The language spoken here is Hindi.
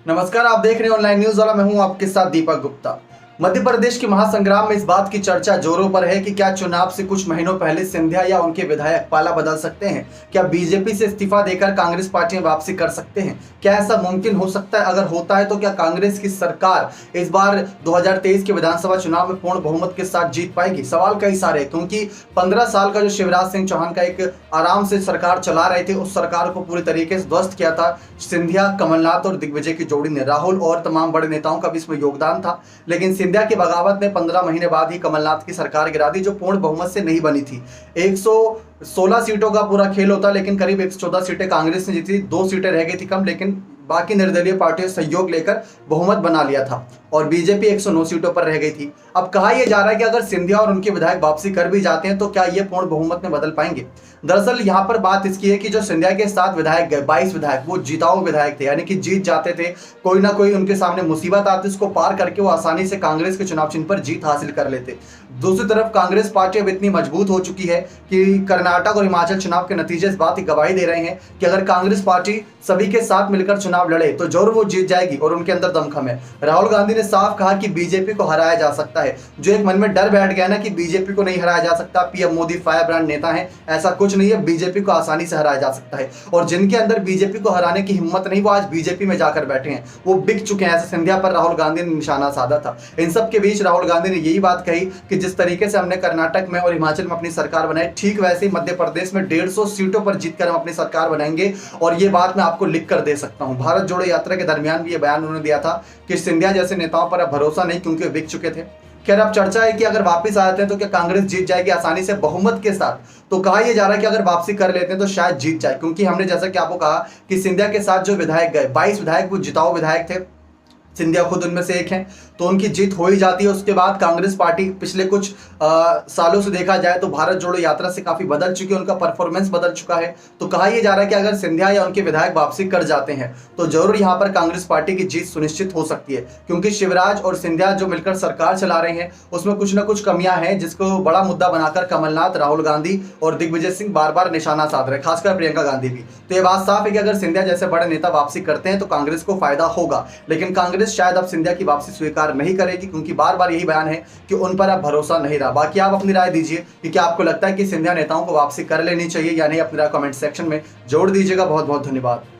नमस्कार, आप देख रहे हैं ऑनलाइन न्यूज वाला। मैं हूं आपके साथ दीपक गुप्ता। मध्य प्रदेश के महासंग्राम में इस बात की चर्चा जोरों पर है कि क्या चुनाव से कुछ महीनों पहले सिंधिया या उनके विधायक पाला बदल सकते हैं। क्या बीजेपी से इस्तीफा देकर कांग्रेस पार्टी में वापसी कर सकते हैं। क्या ऐसा मुमकिन हो सकता है? अगर होता है तो क्या कांग्रेस की सरकार इस बार 2023 के विधानसभा चुनाव में पूर्ण बहुमत के साथ जीत पाएगी? सवाल कई सारे, क्योंकि 15 साल का जो शिवराज सिंह चौहान का एक आराम से सरकार चला रहे थे, उस सरकार को पूरी तरीके से ध्वस्त किया था सिंधिया, कमलनाथ और दिग्विजय की जोड़ी ने। राहुल और तमाम बड़े नेताओं का भी इसमें योगदान था, लेकिन सिंधिया की बगावत ने 15 महीने बाद ही कमलनाथ की सरकार गिरा दी, जो पूर्ण बहुमत से नहीं बनी थी। 116 सीटों का पूरा खेल होता, लेकिन करीब 114 सीटें कांग्रेस ने जीती, 2 सीटें रह गई थी कम, लेकिन बाकी निर्दलीय पार्टियों से सहयोग लेकर बहुमत बना लिया था और बीजेपी 109 सीटों पर रह गई थी। अब कहा यह जा रहा है कि अगर सिंधिया और उनके विधायक वापसी कर भी जाते हैं तो क्या ये पूर्ण बहुमत में बदल पाएंगे। दरअसल यहाँ पर बात इसकी है कि जो सिंधिया के साथ विधायक गए, 22 विधायक, वो जिताऊ विधायक थे, यानी कि जीत जाते थे। कोई ना कोई उनके सामने मुसीबत आती, उसको पार करके वो आसानी से कांग्रेस के चुनाव चिन्ह पर जीत हासिल कर लेते। दूसरी तरफ कांग्रेस पार्टी अब इतनी मजबूत हो चुकी है कि कर्नाटक और हिमाचल चुनाव के नतीजे इस बात की गवाही दे रहे हैं कि अगर कांग्रेस पार्टी सभी के साथ मिलकर चुनाव लड़े तो जरूर वो जीत जाएगी और उनके अंदर दमखम है। राहुल गांधी ने साफ कहा कि बीजेपी को हराया जा सकता है। जो एक मन में डर बैठ गया ना कि बीजेपी को नहीं हराया जा सकता, पीएम मोदी फायर ब्रांड नेता है, ऐसा कुछ नहीं है, बीजेपी को आसानी से हराया जा सकता है। और जिनके अंदर बीजेपी को हराने की हिम्मत नहीं, वो आज बीजेपी में जाकर बैठे हैं, वो बिक चुके हैं। ऐसे सिंधिया पर राहुल गांधी ने निशाना साधा था। इन सब के बीच राहुल गांधी ने यही बात कही कि जिस तरीके से हमने कर्नाटक में और हिमाचल में अपनी सरकार बनाई, ठीक वैसे ही मध्य प्रदेश में 150 सीटों पर जीतकर हम अपनी सरकार बनाएंगे। और ये बात मैं आपको लिख कर दे सकता हूं। भारत जोड़ो यात्रा के दरमियान भी ये बयान उन्होंने दिया था कि सिंधिया जैसे नेताओं पर अब भरोसा नहीं, क्योंकि वे बिक चुके थे। खैर, अब चर्चा है कि अगर वापस आ जाते हैं तो क्या कांग्रेस जीत जाएगी आसानी से बहुमत के साथ। तो कहा यह जा रहा है कि अगर वापसी कर लेते हैं तो शायद जीत जाए, क्योंकि हमने जैसा कि आपको कहा कि सिंधिया के साथ जो विधायक गए, 22 विधायक, वो जिताऊ विधायक थे। सिंधिया खुद उनमें से एक हैं, तो उनकी जीत हो ही जाती है। उसके बाद कांग्रेस पार्टी पिछले कुछ सालों से देखा जाए तो भारत जोड़ो यात्रा से काफी बदल चुकी है, उनका परफॉर्मेंस बदल चुका है। तो कहा यह जा रहा है कि अगर सिंधिया या उनके विधायक वापसी कर जाते हैं तो जरूर यहां पर कांग्रेस पार्टी की जीत सुनिश्चित हो सकती है, क्योंकि शिवराज और सिंधिया जो मिलकर सरकार चला रहे हैं उसमें कुछ ना कुछ कमियां हैं, जिसको बड़ा मुद्दा बनाकर कमलनाथ, राहुल गांधी और दिग्विजय सिंह बार बार निशाना साध रहे हैं, खासकर प्रियंका गांधी भी। तो यह बात साफ है कि अगर सिंधिया जैसे बड़े नेता वापसी करते हैं तो कांग्रेस को फायदा होगा, लेकिन कांग्रेस शायद अब सिंधिया की वापसी स्वीकार नहीं करेगी, क्योंकि बार बार यही बयान है कि उन पर अब भरोसा नहीं रहा। बाकी आप अपनी राय दीजिए कि क्या आपको लगता है कि सिंधिया नेताओं को वापसी कर लेनी चाहिए या नहीं। अपनी राय कमेंट सेक्शन में जोड़ दीजिएगा। बहुत बहुत धन्यवाद।